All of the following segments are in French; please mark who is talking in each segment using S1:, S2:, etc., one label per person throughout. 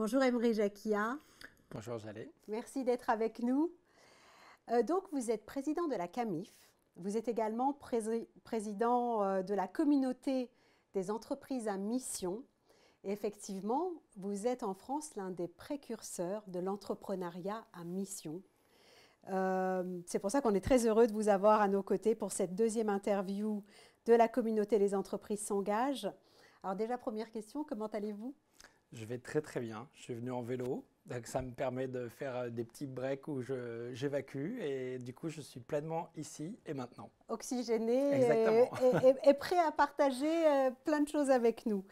S1: Bonjour Emery Jacquia,
S2: Bonjour Jalé.
S1: merci d'être avec nous. Donc vous êtes président de la CAMIF, vous êtes également président de la communauté des entreprises à mission. Et effectivement, vous êtes en France l'un des précurseurs de l'entrepreneuriat à mission. C'est pour ça qu'on est très heureux de vous avoir à nos côtés pour cette deuxième interview de la communauté des entreprises s'engagent. Alors déjà, première question, comment allez-vous ?
S2: Je vais très très bien. Je suis venu en vélo, donc ça me permet de faire des petits breaks où j'évacue et du coup je suis pleinement ici et maintenant.
S1: Oxygéné
S2: Exactement.
S1: et prêt à partager plein de choses avec nous.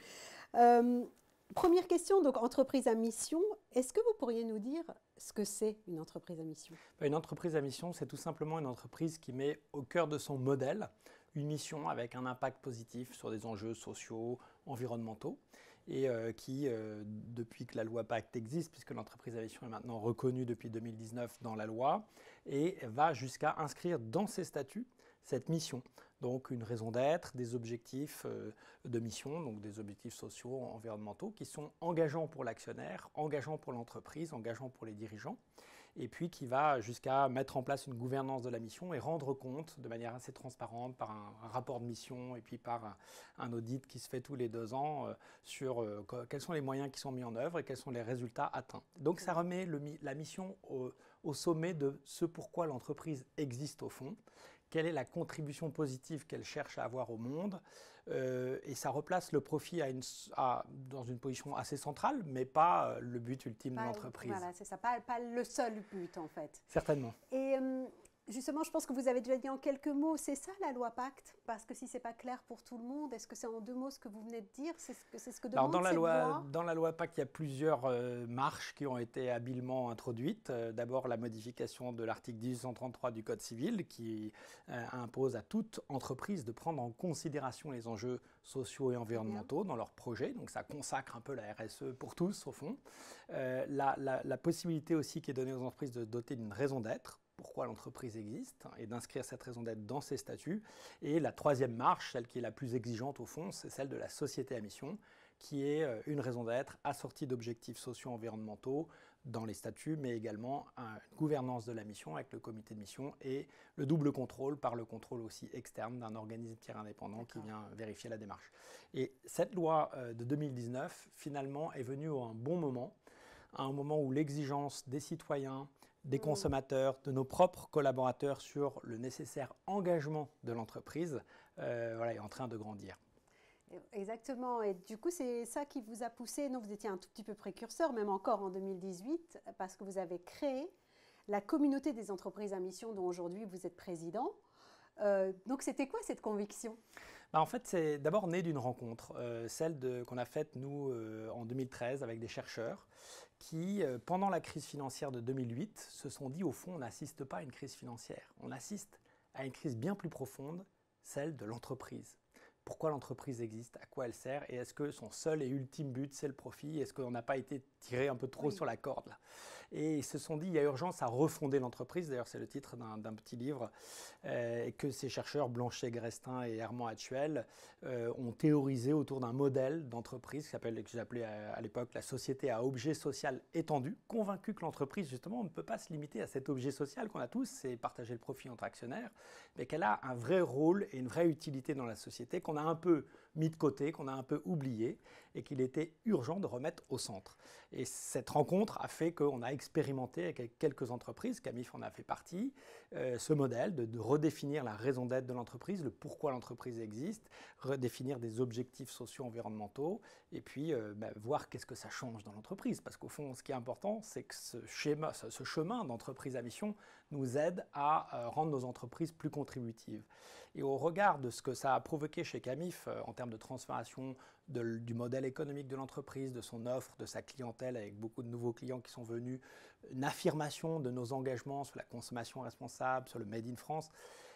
S1: Première question, donc entreprise à mission. Est-ce que vous pourriez nous dire ce que c'est une entreprise à mission ?
S2: Une entreprise à mission, c'est tout simplement une entreprise qui met au cœur de son modèle une mission avec un impact positif sur des enjeux sociaux, environnementaux et qui, depuis que la loi Pacte existe, puisque l'entreprise à mission est maintenant reconnue depuis 2019 dans la loi, et va jusqu'à inscrire dans ses statuts cette mission. Donc une raison d'être, des objectifs de mission, donc des objectifs sociaux, environnementaux, qui sont engageants pour l'actionnaire, engageants pour l'entreprise, engageants pour les dirigeants, et puis qui va jusqu'à mettre en place une gouvernance de la mission et rendre compte de manière assez transparente par un rapport de mission et puis par un audit qui se fait tous les 2 ans sur quels sont les moyens qui sont mis en œuvre et quels sont les résultats atteints. Donc ça remet la mission au sommet de ce pourquoi l'entreprise existe au fond. Quelle est la contribution positive qu'elle cherche à avoir au monde et ça replace le profit dans une position assez centrale, mais pas le but ultime de l'entreprise.
S1: Voilà, c'est ça, pas le seul but en fait.
S2: Certainement.
S1: Et justement, je pense que vous avez déjà dit en quelques mots, c'est ça la loi Pacte ? Parce que si ce n'est pas clair pour tout le monde, est-ce que c'est en 2 mots ce que vous venez de dire ? C'est ce que demande cette loi ?
S2: Dans la loi Pacte, il y a plusieurs marches qui ont été habilement introduites. D'abord, la modification de l'article 1833 du Code civil qui impose à toute entreprise de prendre en considération les enjeux sociaux et environnementaux dans leurs projets. Donc ça consacre un peu la RSE pour tous au fond. La possibilité aussi qui est donnée aux entreprises de doter d'une raison d'être, pourquoi l'entreprise existe, et d'inscrire cette raison d'être dans ses statuts. Et la troisième marche, celle qui est la plus exigeante au fond, c'est celle de la société à mission, qui est une raison d'être assortie d'objectifs sociaux environnementaux dans les statuts, mais également une gouvernance de la mission avec le comité de mission et le double contrôle par le contrôle aussi externe d'un organisme tiers indépendant qui vient vérifier la démarche. Et cette loi de 2019, finalement, est venue à un bon moment, à un moment où l'exigence des citoyens, des consommateurs, de nos propres collaborateurs sur le nécessaire engagement de l'entreprise est en train de grandir.
S1: Exactement, et du coup c'est ça qui vous a poussé, non, vous étiez un tout petit peu précurseur, même encore en 2018, parce que vous avez créé la communauté des entreprises à mission dont aujourd'hui vous êtes président. Donc c'était quoi cette conviction ?
S2: En fait, c'est d'abord né d'une rencontre, celle qu'on a faite nous en 2013 avec des chercheurs qui, pendant la crise financière de 2008, se sont dit au fond, on n'assiste pas à une crise financière, on assiste à une crise bien plus profonde, celle de l'entreprise. Pourquoi l'entreprise existe, à quoi elle sert et est-ce que son seul et ultime but c'est le profit ? Est-ce qu'on n'a pas été tiré un peu trop sur la corde là ? Et ils se sont dit il y a urgence à refonder l'entreprise, d'ailleurs c'est le titre d'un petit livre que ces chercheurs Blanchet, Grestin et Herman Hatchuel ont théorisé autour d'un modèle d'entreprise que j'appelais à l'époque la société à objet social étendu, convaincu que l'entreprise justement ne peut pas se limiter à cet objet social qu'on a tous, c'est partager le profit entre actionnaires, mais qu'elle a un vrai rôle et une vraie utilité dans la société qu'on a un peu mis de côté, qu'on a un peu oublié et qu'il était urgent de remettre au centre. Et cette rencontre a fait qu'on a expérimenté avec quelques entreprises, Camif en a fait partie, ce modèle de redéfinir la raison d'être de l'entreprise, le pourquoi l'entreprise existe, redéfinir des objectifs sociaux environnementaux et puis voir qu'est-ce que ça change dans l'entreprise. Parce qu'au fond, ce qui est important, c'est que ce chemin d'entreprise à mission nous aide à rendre nos entreprises plus contributives. Et au regard de ce que ça a provoqué chez Camif en termes de transformation du modèle économique de l'entreprise, de son offre, de sa clientèle avec beaucoup de nouveaux clients qui sont venus, une affirmation de nos engagements sur la consommation responsable, sur le Made in France.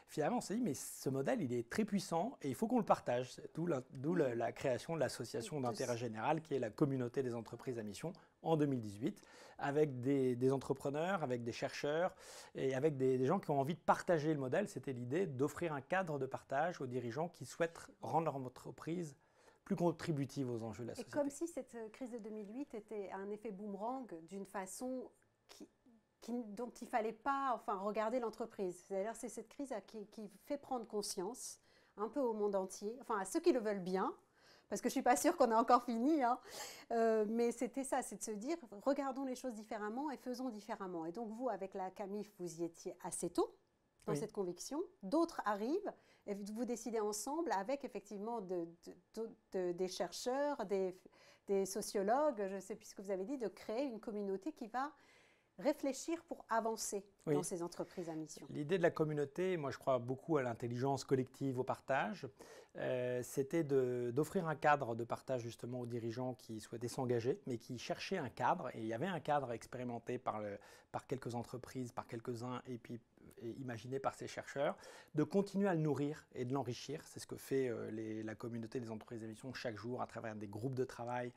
S2: Finalement, on s'est dit, mais ce modèle, il est très puissant et il faut qu'on le partage. D'où la création de l'association d'intérêt général qui est la communauté des entreprises à mission en 2018, avec des entrepreneurs, avec des chercheurs et avec des gens qui ont envie de partager le modèle. C'était l'idée d'offrir un cadre de partage aux dirigeants qui souhaitent rendre leur entreprise plus contributive aux enjeux de la
S1: Et
S2: société.
S1: comme si cette crise de 2008 était un effet boomerang d'une façon dont il ne fallait pas regarder l'entreprise. C'est-à-dire c'est cette crise qui fait prendre conscience un peu au monde entier, enfin à ceux qui le veulent bien, parce que je ne suis pas sûre qu'on a encore fini, hein. Mais c'était ça, c'est de se dire, regardons les choses différemment et faisons différemment. Et donc vous, avec la CAMIF, vous y étiez assez tôt dans cette conviction. D'autres arrivent et vous décidez ensemble avec effectivement des chercheurs, des sociologues, je ne sais plus ce que vous avez dit, de créer une communauté qui va réfléchir pour avancer dans ces entreprises à mission.
S2: L'idée de la communauté, moi je crois beaucoup à l'intelligence collective, au partage, c'était d'offrir un cadre de partage justement aux dirigeants qui souhaitaient s'engager, mais qui cherchaient un cadre, et il y avait un cadre expérimenté par quelques entreprises, par quelques-uns, et puis imaginé par ces chercheurs, de continuer à le nourrir et de l'enrichir. C'est ce que fait la communauté des entreprises à mission chaque jour à travers des groupes de travail.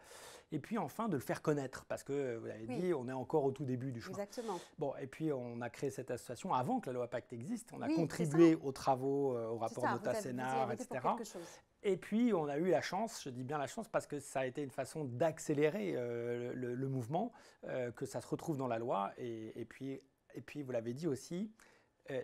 S2: Et puis enfin de le faire connaître, parce que vous l'avez dit, on est encore au tout début du chemin.
S1: Exactement.
S2: Bon, et puis on a créé cette association avant que la loi Pacte existe. On a contribué aux travaux, au rapport Nota-Sénart, etc. Et puis on a eu la chance, je dis bien la chance, parce que ça a été une façon d'accélérer le mouvement, que ça se retrouve dans la loi. Et puis vous l'avez dit aussi,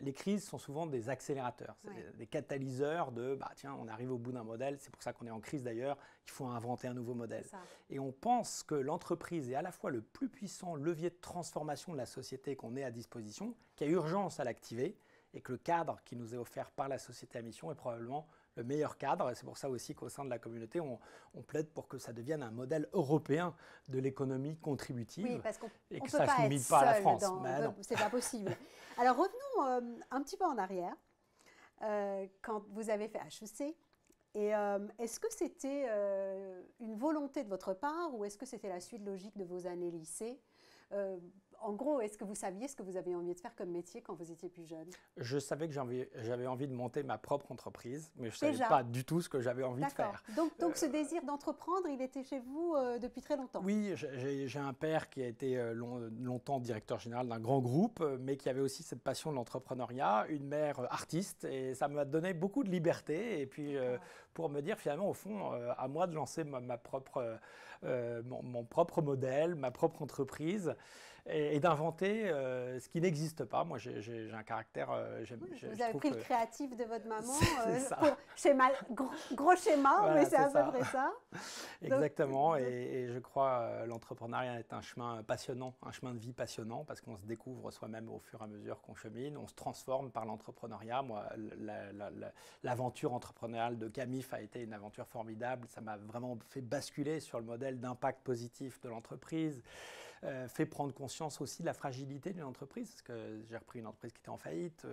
S2: les crises sont souvent des accélérateurs, des catalyseurs de tiens, on arrive au bout d'un modèle, c'est pour ça qu'on est en crise d'ailleurs, il faut inventer un nouveau modèle. Et on pense que l'entreprise est à la fois le plus puissant levier de transformation de la société qu'on ait à disposition, qu'il y a urgence à l'activer, et que le cadre qui nous est offert par la société à mission est probablement le meilleur cadre. Et c'est pour ça aussi qu'au sein de la communauté, on plaide pour que ça devienne un modèle européen de l'économie contributive.
S1: Oui, parce
S2: et que ça ne se limite pas à la France.
S1: C'est pas possible. Alors revenons un petit peu en arrière, quand vous avez fait HEC. Et est-ce que c'était une volonté de votre part ou est-ce que c'était la suite logique de vos années lycée? En gros, est-ce que vous saviez ce que vous aviez envie de faire comme métier quand vous étiez plus jeune?
S2: Je savais que j'avais envie de monter ma propre entreprise, mais je ne savais pas du tout ce que j'avais envie de faire.
S1: Donc ce désir d'entreprendre, il était chez vous depuis très longtemps?
S2: Oui, j'ai un père qui a été longtemps directeur général d'un grand groupe, mais qui avait aussi cette passion de l'entrepreneuriat, une mère artiste, et ça m'a donné beaucoup de liberté. Et puis pour me dire finalement, au fond, à moi de lancer mon propre modèle, ma propre entreprise, et d'inventer ce qui n'existe pas. Moi, j'ai un caractère...
S1: vous avez pris le créatif de votre maman, gros schéma,
S2: voilà,
S1: mais c'est à peu près ça.
S2: Exactement, et je crois l'entrepreneuriat est un chemin passionnant, un chemin de vie passionnant, parce qu'on se découvre soi-même au fur et à mesure qu'on chemine, on se transforme par l'entrepreneuriat. Moi, l'aventure entrepreneuriale de CAMIF a été une aventure formidable, ça m'a vraiment fait basculer sur le modèle d'impact positif de l'entreprise. Fait prendre conscience aussi de la fragilité d'une entreprise, parce que j'ai repris une entreprise qui était en faillite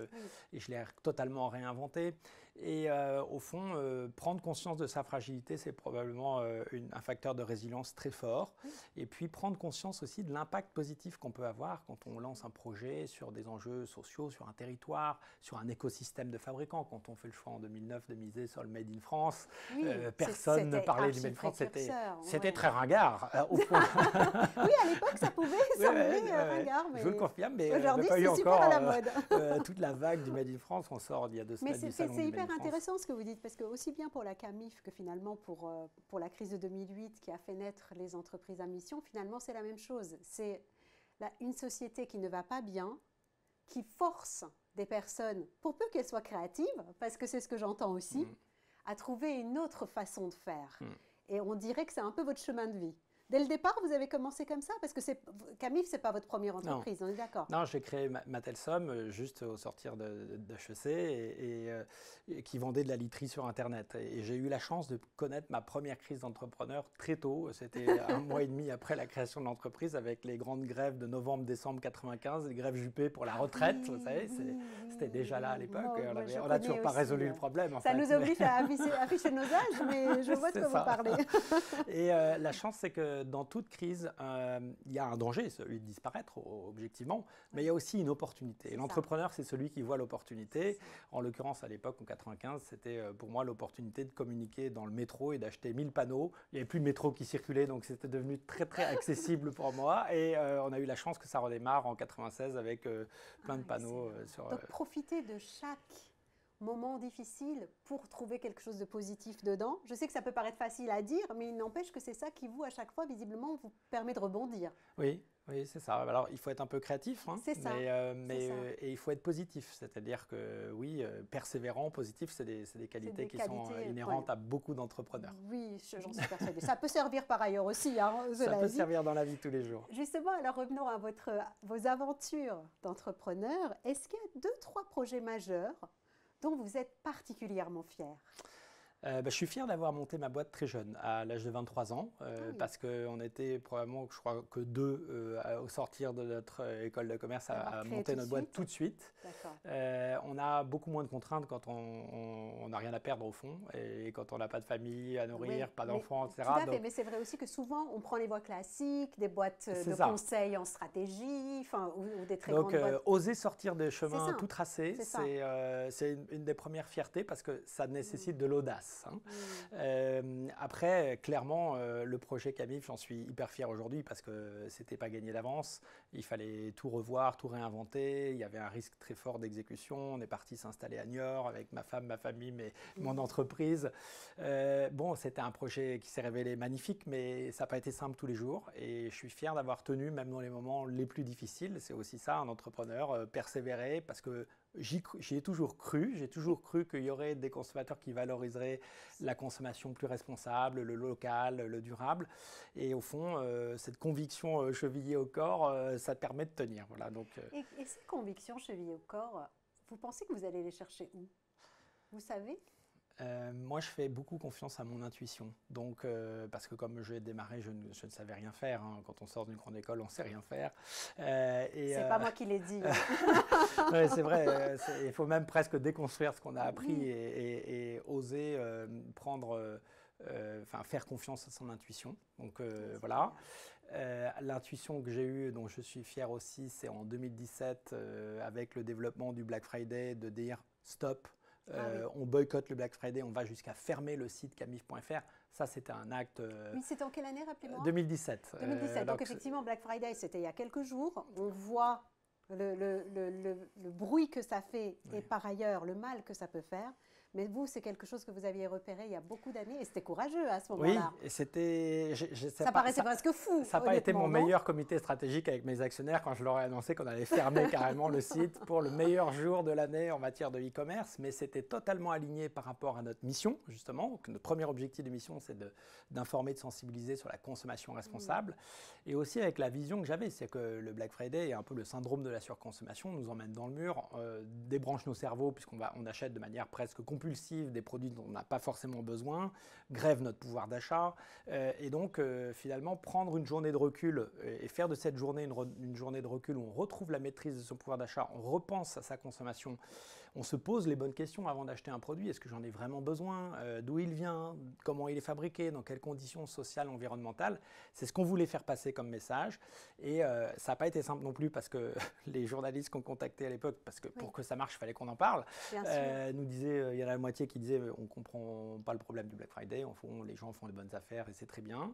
S2: et je l'ai totalement réinventée. Et au fond, prendre conscience de sa fragilité, c'est probablement un facteur de résilience très fort. Et puis prendre conscience aussi de l'impact positif qu'on peut avoir quand on lance un projet sur des enjeux sociaux, sur un territoire, sur un écosystème de fabricants. Quand on fait le choix en 2009 de miser sur le Made in France, personne ne parlait du Made in France, c'était très ringard. Au point.
S1: Oui, à l'époque, ça pouvait sembler ringard. Mais
S2: je vous le confirme, mais
S1: aujourd'hui,
S2: c'est
S1: super à la mode.
S2: Toute la vague du Made in France, on sort il y a 2 semaines du salon du Made in France.
S1: Mais c'est hyper intéressant ce que vous dites, parce que aussi bien pour la CAMIF que finalement pour la crise de 2008 qui a fait naître les entreprises à mission, finalement c'est la même chose. C'est une société qui ne va pas bien, qui force des personnes, pour peu qu'elles soient créatives, parce que c'est ce que j'entends aussi, à trouver une autre façon de faire. Et on dirait que c'est un peu votre chemin de vie. Dès le départ, vous avez commencé comme ça? Parce que CAMIF, ce n'est pas votre première entreprise, on est d'accord?
S2: Non, j'ai créé Matelsom juste au sortir d'HEC et qui vendait de la literie sur Internet. Et j'ai eu la chance de connaître ma première crise d'entrepreneur très tôt. C'était 1 mois et demi après la création de l'entreprise avec les grandes grèves de novembre-décembre 95, les grèves Juppé pour la retraite, vous savez. C'était déjà là à l'époque. On n'a toujours pas résolu le problème.
S1: Ça nous oblige à afficher nos âges, mais je vois de quoi vous parlez.
S2: Et la chance, c'est que dans toute crise, il y a un danger, celui de disparaître objectivement, mais il y a aussi une opportunité. Et l'entrepreneur, c'est celui qui voit l'opportunité. En l'occurrence, à l'époque, en 95, c'était pour moi l'opportunité de communiquer dans le métro et d'acheter 1000 panneaux. Il n'y avait plus de métro qui circulait, donc c'était devenu très, très accessible pour moi. Et on a eu la chance que ça redémarre en 96 avec plein de panneaux.
S1: Donc, profiter de chaque moments difficiles pour trouver quelque chose de positif dedans? Je sais que ça peut paraître facile à dire, mais il n'empêche que c'est ça qui, vous, à chaque fois, visiblement, vous permet de rebondir.
S2: Oui, oui, c'est ça. Alors, il faut être un peu créatif, hein,
S1: C'est ça, c'est ça.
S2: et il faut être positif. C'est-à-dire que, oui, persévérant, positif, c'est des qualités qui sont inhérentes
S1: ouais.
S2: à beaucoup d'entrepreneurs.
S1: Oui, j'en suis persuadée. Ça peut servir par ailleurs aussi, hein,
S2: Ça peut servir dans la vie de tous les jours.
S1: Justement, alors revenons à vos aventures d'entrepreneur. Est-ce qu'il y a 2-3 projets majeurs dont vous êtes particulièrement fier?
S2: Je suis fier d'avoir monté ma boîte très jeune, à l'âge de 23 ans,
S1: Oui.
S2: parce qu'on était probablement, je crois, que deux au sortir de notre école de commerce à monter notre boîte tout de suite. On a beaucoup moins de contraintes quand on n'a rien à perdre au fond, et quand on n'a pas de famille à nourrir,
S1: Oui,
S2: pas d'enfants, etc.
S1: Tout à fait, mais c'est vrai aussi que souvent, on prend les voies classiques, des boîtes de conseil en stratégie, ou des très grandes boîtes.
S2: Oser sortir des chemins tout tracés, c'est une des premières fiertés, parce que ça nécessite de l'audace. Après, clairement, le projet Camif, j'en suis hyper fier aujourd'hui parce que c'était pas gagné d'avance. Il fallait tout revoir, tout réinventer. Il y avait un risque très fort d'exécution. On est parti s'installer à Niort avec ma femme, ma famille, mon entreprise. C'était un projet qui s'est révélé magnifique, mais ça n'a pas été simple tous les jours. Et je suis fier d'avoir tenu, même dans les moments les plus difficiles. C'est aussi ça, un entrepreneur, persévérer, parce que j'y ai toujours cru. J'ai toujours cru qu'il y aurait des consommateurs qui valoriseraient la consommation plus responsable, le local, le durable. Et au fond, cette conviction chevillée au corps, ça permet de tenir. Voilà, donc,
S1: et ces convictions chevillées au corps, vous pensez que vous allez les chercher où? Vous savez?
S2: Moi, je fais beaucoup confiance à mon intuition. Donc, parce que comme j'ai démarré, je ne savais rien faire. Hein. Quand on sort d'une grande école, on ne sait rien faire.
S1: C'est pas moi qui l'ai dit.
S2: Ouais, c'est vrai. Il faut même presque déconstruire ce qu'on a appris et oser faire confiance à son intuition. Donc, voilà. L'intuition que j'ai eue, dont je suis fier aussi, c'est en 2017, avec le développement du Black Friday, de dire stop. On boycotte le Black Friday, on va jusqu'à fermer le site camif.fr. Ça, c'était un acte…
S1: Oui, c'était en quelle année, rappelez-moi?
S2: 2017.
S1: 2017, donc effectivement, Black Friday, c'était il y a quelques jours. On voit le bruit que ça fait et par ailleurs le mal que ça peut faire. Mais vous, c'est quelque chose que vous aviez repéré il y a beaucoup d'années et c'était courageux à ce moment-là.
S2: Oui, et c'était…
S1: Ça paraissait presque fou.
S2: Ça n'a pas été mon meilleur comité stratégique avec mes actionnaires quand je leur ai annoncé qu'on allait fermer carrément le site pour le meilleur jour de l'année en matière de e-commerce. Mais c'était totalement aligné par rapport à notre mission, justement. Donc, notre premier objectif de mission, c'est d'informer, de sensibiliser sur la consommation responsable. Et aussi avec la vision que j'avais, c'est que le Black Friday est un peu le syndrome de la surconsommation, nous emmène dans le mur, débranche nos cerveaux puisqu'on achète de manière presque compulsive des produits dont on n'a pas forcément besoin, grève notre pouvoir d'achat, et donc finalement prendre une journée de recul et faire de cette journée une journée de recul où on retrouve la maîtrise de son pouvoir d'achat, on repense à sa consommation, on se pose les bonnes questions avant d'acheter un produit. Est-ce que j'en ai vraiment besoin? D'où il vient? Comment il est fabriqué? Dans quelles conditions sociales, environnementales? C'est ce qu'on voulait faire passer comme message. Et ça n'a pas été simple non plus parce que les journalistes qu'on contactait à l'époque, parce que pour que ça marche, il fallait qu'on en parle, nous disaient, il y en a la moitié qui disaient on ne comprend pas le problème du Black Friday, les gens font des bonnes affaires et c'est très bien.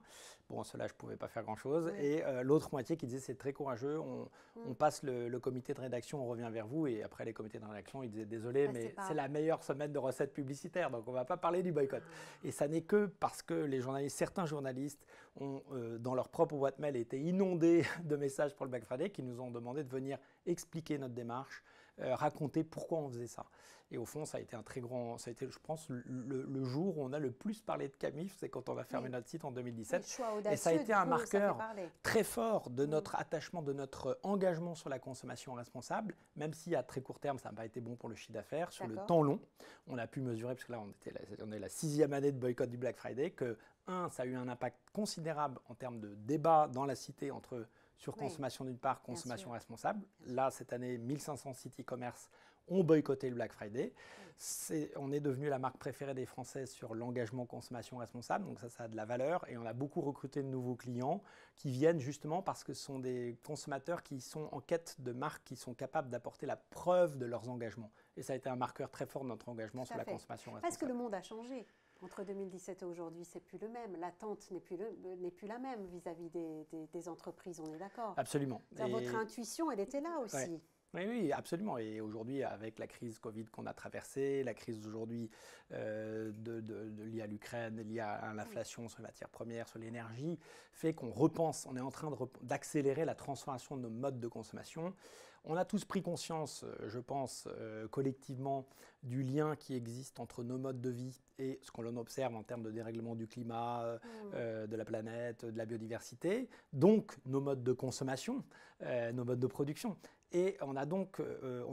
S2: Bon, cela, je ne pouvais pas faire grand-chose. Et l'autre moitié qui disait c'est très courageux, on passe le comité de rédaction, on revient vers vous. Et après, les comités de rédaction, ils disaient désolé, mais c'est la meilleure semaine de recettes publicitaires, donc on ne va pas parler du boycott. Et ça n'est que parce que certains journalistes ont, dans leur propre boîte mail, été inondés de messages pour le Black Friday qui nous ont demandé de venir expliquer notre démarche, raconter pourquoi on faisait ça. Et au fond, ça a été je pense, le jour où on a le plus parlé de Camif, c'est quand on a fermé notre site en 2017. Et ça a été un marqueur très fort de notre attachement, de notre engagement sur la consommation responsable, même si à très court terme, ça n'a pas été bon pour le chiffre d'affaires. Sur le temps long, on a pu mesurer, parce que là, on est la 6e année de boycott du Black Friday, que, ça a eu un impact considérable en termes de débat dans la cité entre surconsommation d'une part, consommation responsable. Là, cette année, 1500 sites e-commerce ont boycotté le Black Friday. On est devenu la marque préférée des Français sur l'engagement consommation responsable, donc ça a de la valeur. Et on a beaucoup recruté de nouveaux clients qui viennent justement parce que ce sont des consommateurs qui sont en quête de marques qui sont capables d'apporter la preuve de leurs engagements. Et ça a été un marqueur très fort de notre engagement sur la consommation responsable.
S1: Parce que le monde a changé. Entre 2017 et aujourd'hui, c'est plus le même. L'attente n'est plus la même vis-à-vis des entreprises, on est d'accord?
S2: Absolument.
S1: Votre intuition, elle était là aussi.
S2: Oui, oui, absolument. Et aujourd'hui, avec la crise Covid qu'on a traversée, la crise d'aujourd'hui liée à l'Ukraine, liée à l'inflation sur les matières premières, sur l'énergie, fait qu'on repense, on est en train d'accélérer la transformation de nos modes de consommation. On a tous pris conscience, je pense, collectivement, du lien qui existe entre nos modes de vie et ce qu'on observe en termes de dérèglement du climat, de la planète, de la biodiversité, donc nos modes de consommation, nos modes de production. Et on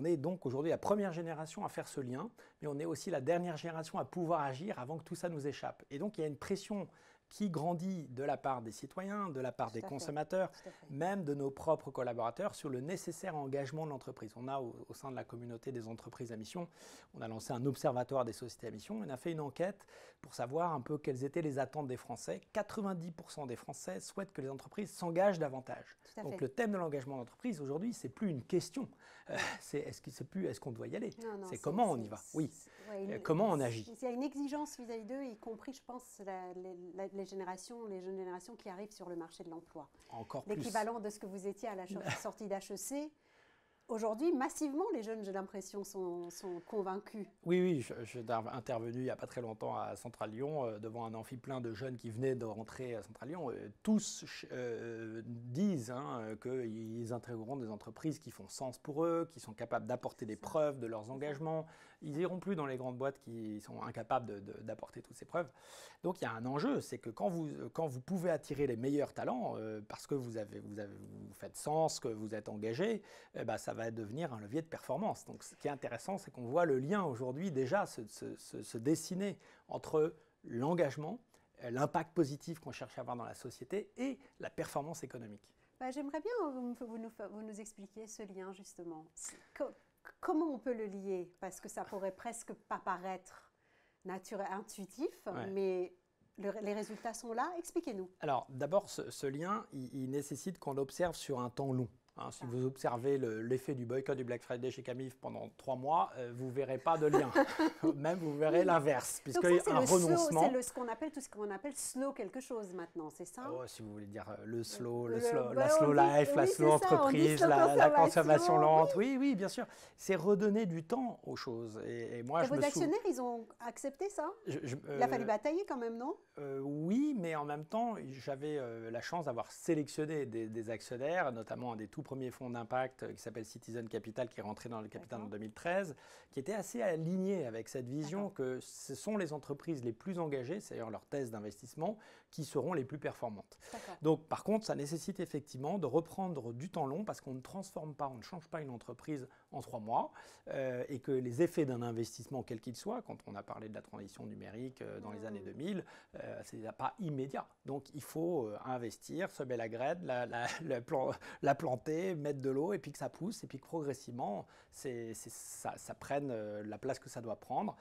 S2: est donc aujourd'hui la première génération à faire ce lien, mais on est aussi la dernière génération à pouvoir agir avant que tout ça nous échappe. Et donc il y a une pression qui grandit de la part des citoyens, de la part des consommateurs, même de nos propres collaborateurs, sur le nécessaire engagement de l'entreprise. On a au sein de la communauté des entreprises à mission, on a lancé un observatoire des sociétés à mission, on a fait une enquête pour savoir un peu quelles étaient les attentes des Français. 90% des Français souhaitent que les entreprises s'engagent davantage. Donc le thème de l'engagement d'entreprise aujourd'hui, c'est plus une question, est-ce qu'on doit y aller, c'est comment on y va, oui, comment on agit.
S1: Il y a une exigence vis-à-vis d'eux, y compris, je pense, les jeunes générations qui arrivent sur le marché de l'emploi.
S2: Encore plus.
S1: L'équivalent de ce que vous étiez à la sortie d'HEC. Aujourd'hui, massivement, les jeunes, j'ai l'impression, sont convaincus.
S2: Oui, je suis intervenu il n'y a pas très longtemps à Centrale Lyon, devant un amphi plein de jeunes qui venaient de rentrer à Centrale Lyon. Tous disent qu'ils intégreront des entreprises qui font sens pour eux, qui sont capables d'apporter des preuves de leurs engagements. Ils n'iront plus dans les grandes boîtes qui sont incapables d'apporter toutes ces preuves. Donc il y a un enjeu, c'est que quand vous pouvez attirer les meilleurs talents, parce que vous faites sens, que vous êtes engagé, ça va devenir un levier de performance. Donc ce qui est intéressant, c'est qu'on voit le lien aujourd'hui déjà se dessiner entre l'engagement, l'impact positif qu'on cherche à avoir dans la société et la performance économique.
S1: J'aimerais bien que vous nous expliquiez ce lien justement. Comment on peut le lier? Parce que ça pourrait presque pas paraître naturel, intuitif, mais les résultats sont là. Expliquez-nous.
S2: Alors d'abord, ce lien, il nécessite qu'on l'observe sur un temps long. Si vous observez l'effet du boycott du Black Friday chez Camif pendant 3 mois, vous ne verrez pas de lien. Même vous verrez l'inverse, puisqu'il y a un renoncement.
S1: C'est ce qu'on appelle slow quelque chose maintenant, c'est ça?
S2: Si vous voulez dire le slow, la slow life, la slow entreprise, la consommation lente. Oui, bien sûr. C'est redonner du temps aux choses. Et
S1: vos actionnaires, ils ont accepté ça? Il a fallu batailler quand même, non?
S2: Oui, mais en même temps, j'avais la chance d'avoir sélectionné des actionnaires, notamment un des tout premier fonds d'impact qui s'appelle Citizen Capital, qui est rentré dans le capital en 2013, qui était assez aligné avec cette vision que ce sont les entreprises les plus engagées, c'est d'ailleurs leur thèse d'investissement, qui seront les plus performantes. Donc par contre, ça nécessite effectivement de reprendre du temps long parce qu'on ne transforme pas, on ne change pas une entreprise en 3 mois et que les effets d'un investissement, quel qu'il soit, quand on a parlé de la transition numérique dans les années 2000, ce n'est pas immédiat. Donc il faut investir, semer la graine, la planter, mettre de l'eau et puis que ça pousse et puis que progressivement ça prenne la place que ça doit prendre.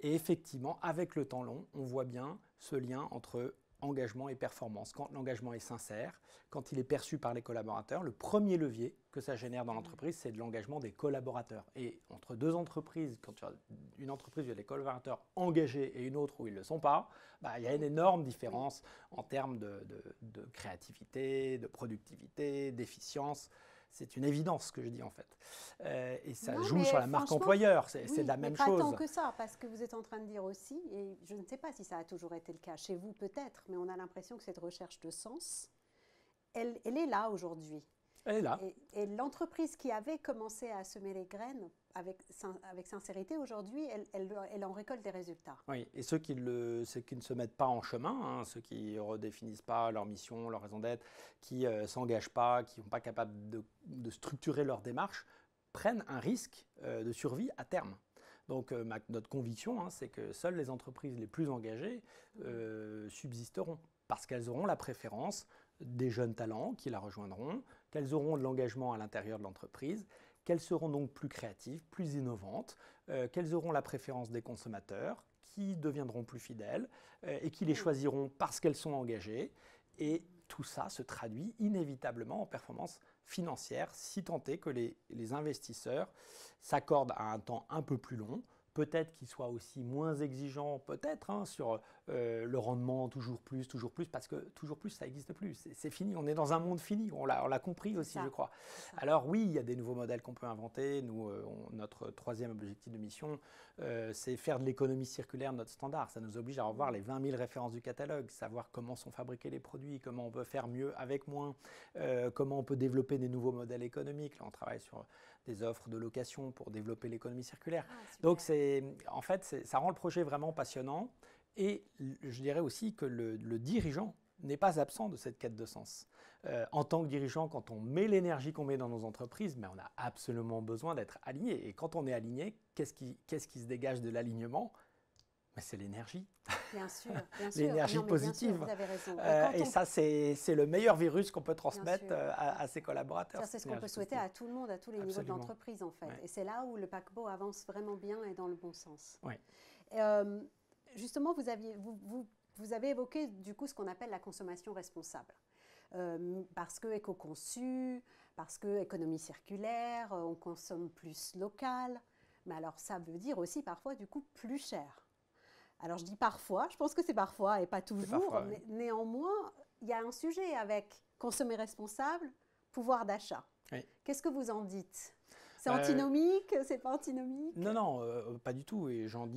S2: Et effectivement, avec le temps long, on voit bien ce lien entre engagement et performance. Quand l'engagement est sincère, quand il est perçu par les collaborateurs, le premier levier que ça génère dans l'entreprise, c'est de l'engagement des collaborateurs. Et entre deux entreprises, quand tu as une entreprise où il y a des collaborateurs engagés et une autre où ils ne le sont pas, il y a une énorme différence en termes de créativité, de productivité, d'efficience. C'est une évidence ce que je dis en fait. Et ça joue sur la marque employeur, c'est de la même chose.
S1: Pas tant que ça, parce que vous êtes en train de dire aussi, et je ne sais pas si ça a toujours été le cas, chez vous peut-être, mais on a l'impression que cette recherche de sens, elle est là aujourd'hui.
S2: Elle est là.
S1: Et l'entreprise qui avait commencé à semer les graines avec sincérité, aujourd'hui, elle en récolte des résultats.
S2: Oui, et ceux qui ne se mettent pas en chemin, ceux qui ne redéfinissent pas leur mission, leur raison d'être, qui ne s'engagent pas, qui ne sont pas capables de structurer leur démarche, prennent un risque de survie à terme. Donc notre conviction, c'est que seules les entreprises les plus engagées subsisteront, parce qu'elles auront la préférence des jeunes talents qui la rejoindront, qu'elles auront de l'engagement à l'intérieur de l'entreprise, qu'elles seront donc plus créatives, plus innovantes, qu'elles auront la préférence des consommateurs, qui deviendront plus fidèles et qui les choisiront parce qu'elles sont engagées. Et tout ça se traduit inévitablement en performance financière, si tant est que les investisseurs s'accordent à un temps un peu plus long, peut-être qu'ils soient aussi moins exigeants, peut-être, sur le rendement toujours plus, parce que toujours plus, ça n'existe plus. C'est fini, on est dans un monde fini, on l'a compris aussi, je crois. Alors oui, il y a des nouveaux modèles qu'on peut inventer. Nous, notre troisième objectif de mission, c'est faire de l'économie circulaire notre standard. Ça nous oblige à revoir les 20 000 références du catalogue, savoir comment sont fabriqués les produits, comment on peut faire mieux avec moins, comment on peut développer des nouveaux modèles économiques. Là, on travaille sur des offres de location pour développer l'économie circulaire. Donc, en fait, ça rend le projet vraiment passionnant. Et je dirais aussi que le dirigeant n'est pas absent de cette quête de sens. En tant que dirigeant, quand on met l'énergie qu'on met dans nos entreprises, mais on a absolument besoin d'être aligné. Et quand on est aligné, qu'est-ce qui se dégage de l'alignement? C'est l'énergie.
S1: Bien sûr.
S2: L'énergie positive.
S1: Bien sûr, vous avez raison.
S2: Et ça, c'est le meilleur virus qu'on peut transmettre à ses collaborateurs.
S1: C'est ce qu'on peut souhaiter à tout le monde, à tous les niveaux de l'entreprise, en fait. Ouais. Et c'est là où le paquebot avance vraiment bien et dans le bon sens.
S2: Ouais.
S1: Justement, vous avez évoqué du coup ce qu'on appelle la consommation responsable. Parce que éco-conçu, parce que économie circulaire, on consomme plus local. Mais alors, ça veut dire aussi parfois du coup plus cher. Alors, je dis parfois, je pense que c'est parfois et pas toujours. Parfois, mais néanmoins, il y a un sujet avec consommer responsable, pouvoir d'achat. Oui. Qu'est-ce que vous en dites ? C'est antinomique? C'est pas antinomique?
S2: Non, pas du tout. Et j'en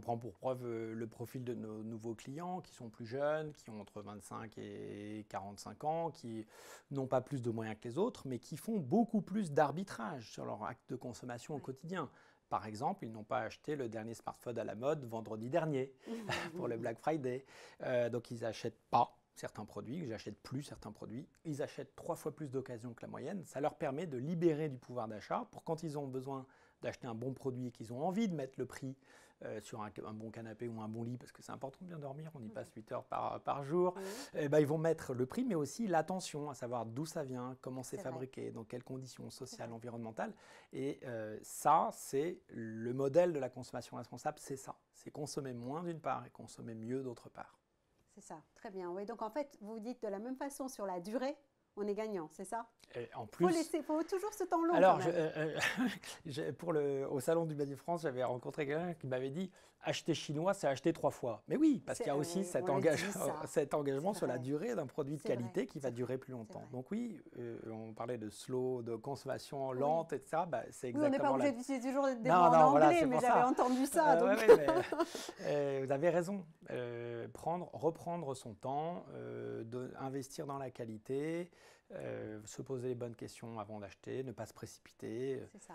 S2: prends pour preuve le profil de nos nouveaux clients qui sont plus jeunes, qui ont entre 25 et 45 ans, qui n'ont pas plus de moyens que les autres, mais qui font beaucoup plus d'arbitrage sur leur acte de consommation au quotidien. Par exemple, ils n'ont pas acheté le dernier smartphone à la mode vendredi dernier pour le Black Friday. Donc, ils n'achètent pas certains produits, ils n'achètent plus certains produits. Ils achètent 3 fois plus d'occasions que la moyenne. Ça leur permet de libérer du pouvoir d'achat pour quand ils ont besoin d'acheter un bon produit et qu'ils ont envie de mettre le prix sur un bon canapé ou un bon lit, parce que c'est important de bien dormir, on y passe 8 heures par jour, ils vont mettre le prix, mais aussi l'attention, à savoir d'où ça vient, comment c'est fabriqué, dans quelles conditions sociales, environnementales. Et ça, c'est le modèle de la consommation responsable, c'est ça. C'est consommer moins d'une part et consommer mieux d'autre part.
S1: C'est ça, très bien. Oui, donc en fait, vous dites de la même façon sur la durée, on est gagnant, c'est ça?
S2: Et en plus,
S1: faut toujours ce temps long.
S2: Alors, au salon du Made in France, j'avais rencontré quelqu'un qui m'avait dit acheter chinois, c'est acheter 3 fois. Mais oui, parce qu'il y a aussi cet engagement sur la durée d'un produit de qualité qui va durer plus longtemps. Donc oui, on parlait de slow, de consommation lente, etc. C'est exactement.
S1: On n'est pas obligé d'utiliser toujours des mots en anglais, mais j'avais entendu ça.
S2: Vous avez raison. Reprendre son temps, investir dans la qualité. Se poser les bonnes questions avant d'acheter, ne pas se précipiter.
S1: C'est ça.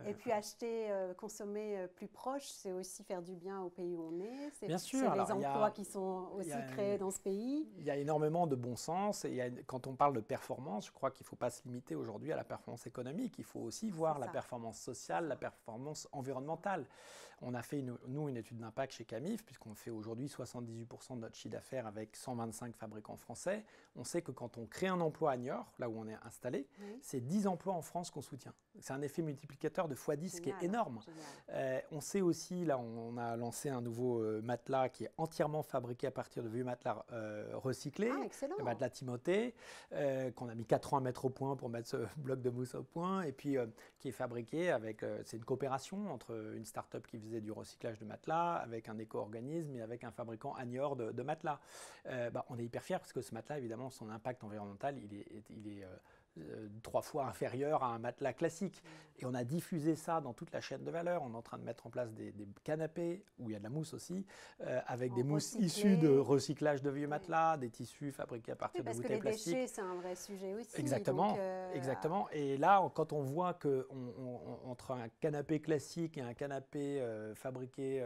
S1: Et puis acheter, consommer plus proche, c'est aussi faire du bien au pays où on est.
S2: Bien sûr.
S1: C'est les emplois qui sont aussi créés dans ce pays.
S2: Il y a énormément de bon sens. Et quand on parle de performance, je crois qu'il ne faut pas se limiter aujourd'hui à la performance économique. Il faut aussi voir la performance sociale, la performance environnementale. On a fait, nous, une étude d'impact chez Camif, puisqu'on fait aujourd'hui 78% de notre chiffre d'affaires avec 125 fabricants français. On sait que quand on crée un emploi à Niort, là où on est installé, c'est 10 emplois en France qu'on soutient. C'est un effet multiplicateur de x10 qui est énorme. On sait aussi, là, on a lancé un nouveau matelas qui est entièrement fabriqué à partir de vieux matelas recyclés, le matelas Timothée, qu'on a mis 4 ans à mettre au point pour mettre ce bloc de mousse au point, et puis qui est fabriqué avec, c'est une coopération entre une start-up qui faisait du recyclage de matelas, avec un éco-organisme et avec un fabricant à Niort de matelas. On est hyper fiers parce que ce matelas, évidemment, son impact environnemental, il est 3 fois inférieur à un matelas classique. Et on a diffusé ça dans toute la chaîne de valeur. On est en train de mettre en place des canapés, où il y a de la mousse aussi, avec des mousses issues de recyclage de vieux matelas, des tissus fabriqués à partir de bouteilles plastiques.
S1: Parce que les déchets, c'est un vrai sujet aussi.
S2: Exactement, exactement. Et là, quand on voit qu'entre un canapé classique et un canapé fabriqué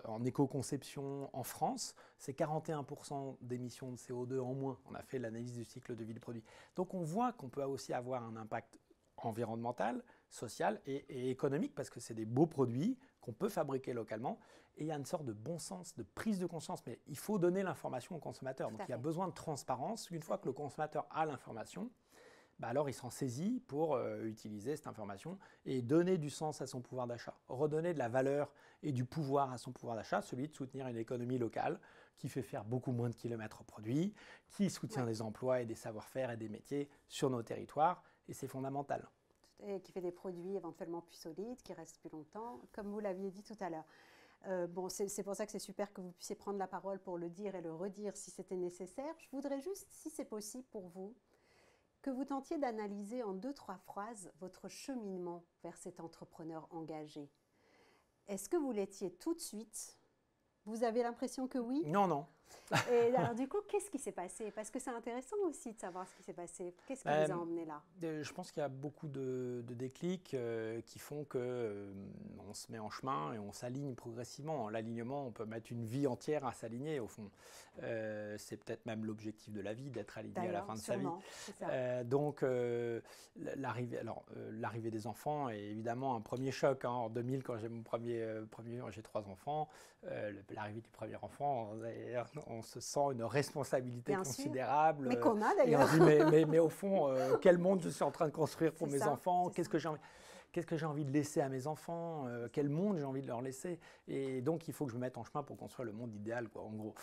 S2: en éco-conception en France, c'est 41% d'émissions de CO2 en moins. On a fait l'analyse du cycle de vie du produit. Donc on voit qu'on peut aussi avoir un impact environnemental, social et économique, parce que c'est des beaux produits qu'on peut fabriquer localement. Et il y a une sorte de bon sens, de prise de conscience. Mais il faut donner l'information au consommateur. Donc il y a besoin de transparence. Une fois que le consommateur a l'information, alors il s'en saisit pour utiliser cette information et donner du sens à son pouvoir d'achat. Redonner de la valeur et du pouvoir à son pouvoir d'achat, celui de soutenir une économie locale qui fait faire beaucoup moins de kilomètres produits, qui soutient des emplois et des savoir-faire et des métiers sur nos territoires. Et c'est fondamental.
S1: Et qui fait des produits éventuellement plus solides, qui restent plus longtemps, comme vous l'aviez dit tout à l'heure. Bon, c'est pour ça que c'est super que vous puissiez prendre la parole pour le dire et le redire si c'était nécessaire. Je voudrais juste, si c'est possible pour vous, que vous tentiez d'analyser en 2-3 phrases votre cheminement vers cet entrepreneur engagé. Est-ce que vous l'étiez tout de suite? Vous avez l'impression que oui?
S2: Non, non.
S1: Et alors du coup, qu'est-ce qui s'est passé? Parce que c'est intéressant aussi de savoir ce qui s'est passé. Qu'est-ce qui vous a emmené là?
S2: Je pense qu'il y a beaucoup de déclics qui font que on se met en chemin et on s'aligne progressivement. L'alignement, on peut mettre une vie entière à s'aligner au fond. C'est peut-être même l'objectif de la vie, d'être aligné à la fin de sa vie. Donc l'arrivée des enfants est évidemment un premier choc. Hein. En 2000, quand j'ai j'ai 3 enfants, l'arrivée du premier enfant, on se sent une responsabilité considérable.
S1: Mais qu'on a d'ailleurs.
S2: Mais au fond, quel monde je suis en train de construire pour mes enfants? Qu'est-ce que j'ai envie de laisser à mes enfants? Quel monde j'ai envie de leur laisser? Et donc, il faut que je me mette en chemin pour construire le monde idéal, quoi, en gros.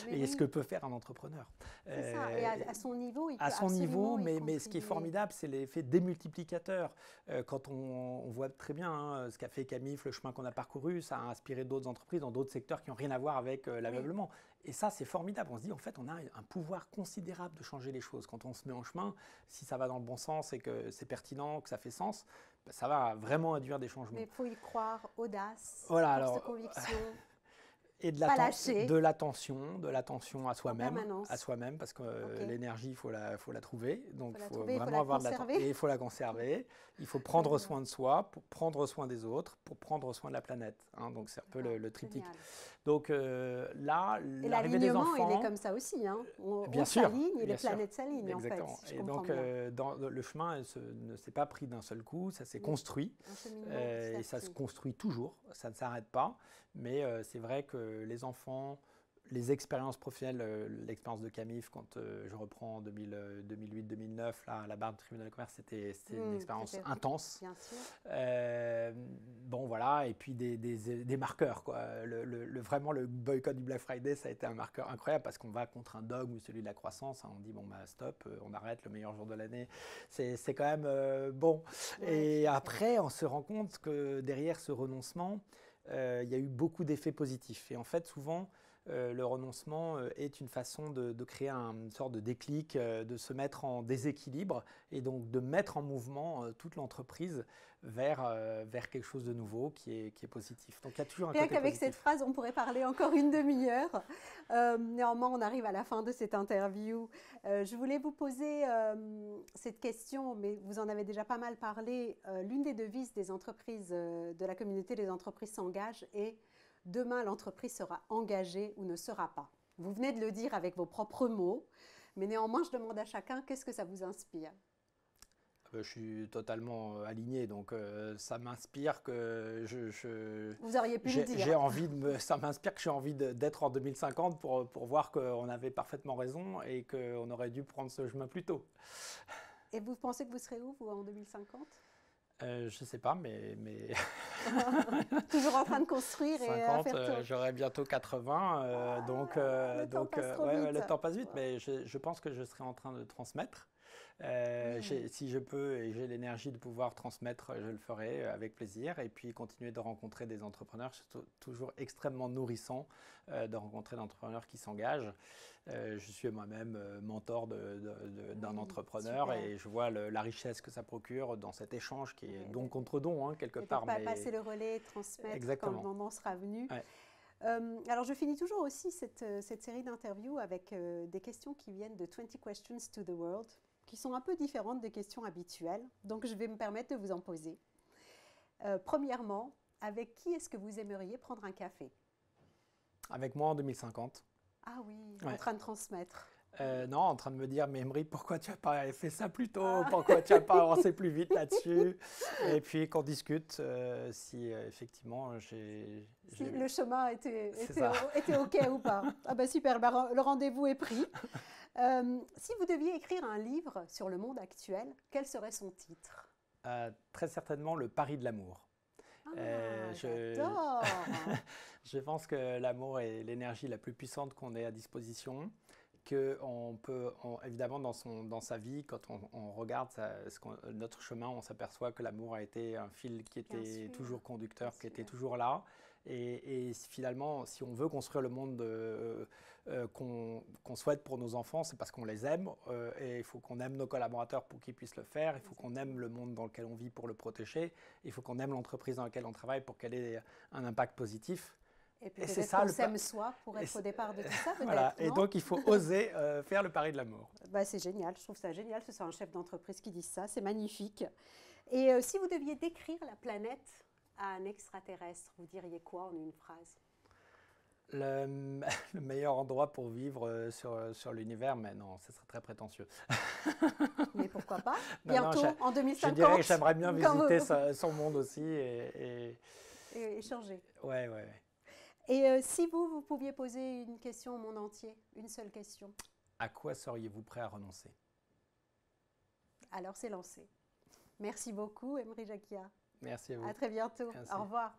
S2: Et ce que peut faire un entrepreneur.
S1: C'est ça. Et à son niveau, il peut
S2: à son niveau, mais ce qui est
S1: contribuer.
S2: formidable, c'est l'effet démultiplicateur. Quand on voit très bien hein, ce qu'a fait Camif, le chemin qu'on a parcouru, ça a inspiré d'autres entreprises dans d'autres secteurs qui n'ont rien à voir avec l'ameublement. Et ça, c'est formidable. On se dit, en fait, on a un pouvoir considérable de changer les choses. Quand on se met en chemin, si ça va dans le bon sens et que c'est pertinent, que ça fait sens, ben, ça va vraiment induire des changements.
S1: Mais il faut y croire, audace,
S2: voilà,
S1: force de conviction.
S2: Et de l'attention à soi-même, parce que l'énergie, il faut la trouver. Donc, il faut vraiment avoir de l'attention. Et il faut la conserver. Il faut prendre soin de soi, pour prendre soin des autres, pour prendre soin de la planète. Hein, donc, c'est un peu le triptyque.
S1: Génial.
S2: Donc là, l'arrivée des enfants...
S1: il est comme ça aussi. Hein.
S2: Bien sûr,
S1: s'aligne et les planètes s'alignent, en fait.
S2: Et donc, le chemin ne s'est pas pris d'un seul coup, ça s'est construit. Et ça se construit toujours, ça ne s'arrête pas. Mais c'est vrai que les enfants, les expériences professionnelles, l'expérience de Camif, quand je reprends en 2008-2009, là, à la barre du tribunal de commerce, c'était une expérience intense.
S1: Bien sûr.
S2: Bon, voilà, et puis des marqueurs, quoi. Vraiment, le boycott du Black Friday, ça a été un marqueur incroyable parce qu'on va contre un dogme, celui de la croissance. Hein, on dit, bon, bah, stop, on arrête le meilleur jour de l'année. C'est quand même bon. Ouais, et après, on se rend compte que derrière ce renoncement, il y a eu beaucoup d'effets positifs. Et en fait, souvent, le renoncement est une façon de créer une sorte de déclic, de se mettre en déséquilibre et donc de mettre en mouvement toute l'entreprise vers quelque chose de nouveau qui est positif. Donc il y a toujours un côté positif.
S1: Rien qu'avec cette phrase, on pourrait parler encore une demi-heure. Néanmoins, on arrive à la fin de cette interview. Je voulais vous poser cette question, mais vous en avez déjà pas mal parlé. L'une des devises des entreprises, de la communauté des entreprises s'engage est « Demain, l'entreprise sera engagée ou ne sera pas ». Vous venez de le dire avec vos propres mots, mais néanmoins, je demande à chacun, qu'est-ce que ça vous inspire ?
S2: Je suis totalement aligné, donc ça m'inspire que
S1: Vous auriez pu le dire.
S2: Ça m'inspire que j'ai envie d'être en 2050 pour voir qu'on avait parfaitement raison et qu'on aurait dû prendre ce chemin plus tôt.
S1: Et vous pensez que vous serez où, vous, en 2050 ?
S2: Je ne sais pas, mais...
S1: Toujours en train de construire
S2: 50,
S1: et faire tout.
S2: J'aurai bientôt 80,
S1: le
S2: temps passe vite, mais je pense que je serai en train de transmettre. Si je peux et j'ai l'énergie de pouvoir transmettre, je le ferai avec plaisir. Et puis continuer de rencontrer des entrepreneurs, c'est toujours extrêmement nourrissant de rencontrer des entrepreneurs qui s'engagent. Je suis moi-même mentor d'un entrepreneur et je vois la richesse que ça procure dans cet échange qui est don contre don, hein, quelque part.
S1: Mais passer le relais, transmettre quand le moment sera venu.
S2: Ouais.
S1: Alors, je finis toujours aussi cette série d'interviews avec des questions qui viennent de 20 Questions to the World, qui sont un peu différentes des questions habituelles. Donc, je vais me permettre de vous en poser. Premièrement, avec qui est-ce que vous aimeriez prendre un café ? Avec
S2: moi en 2050.
S1: Ah oui, en train de transmettre.
S2: Non, en train de me dire, mais Emery, pourquoi tu n'as pas fait ça plus tôt? Pourquoi tu n'as pas avancé plus vite là-dessus? Et puis qu'on discute si effectivement
S1: si le chemin était OK ou pas. Ah ben super, le rendez-vous est pris. Si vous deviez écrire un livre sur le monde actuel, quel serait son titre?
S2: Très certainement Le Pari de l'amour.
S1: J'adore.
S2: Je pense que l'amour est l'énergie la plus puissante qu'on ait à disposition, qu'on peut, évidemment, dans sa vie, quand on regarde notre chemin, on s'aperçoit que l'amour a été un fil qui était toujours conducteur, qui était toujours là. Et finalement, si on veut construire le monde qu'on souhaite pour nos enfants, c'est parce qu'on les aime. Et il faut qu'on aime nos collaborateurs pour qu'ils puissent le faire. Il faut qu'on aime le monde dans lequel on vit pour le protéger. Il faut qu'on aime l'entreprise dans laquelle on travaille pour qu'elle ait un impact positif.
S1: Et puis peut-être qu'on s'aime soi pour être au départ de tout ça, peut-être.
S2: Voilà. Et donc, il faut oser faire le pari de l'amour.
S1: Bah, c'est génial, je trouve ça génial que ce soit un chef d'entreprise qui dise ça, c'est magnifique. Et si vous deviez décrire la planète à un extraterrestre, vous diriez quoi en une phrase?
S2: Le meilleur endroit pour vivre sur l'univers, mais non, ce serait très prétentieux.
S1: Mais pourquoi pas? Bientôt, en 2050.
S2: Je dirais que j'aimerais bien visiter son monde aussi et
S1: échanger.
S2: Ouais.
S1: Et si vous pouviez poser une question au monde entier, une seule question?
S2: À quoi seriez-vous prêt à renoncer?
S1: Alors c'est lancé. Merci beaucoup, Emery Jacquia.
S2: Merci à vous.
S1: À très bientôt.
S2: Merci.
S1: Au revoir.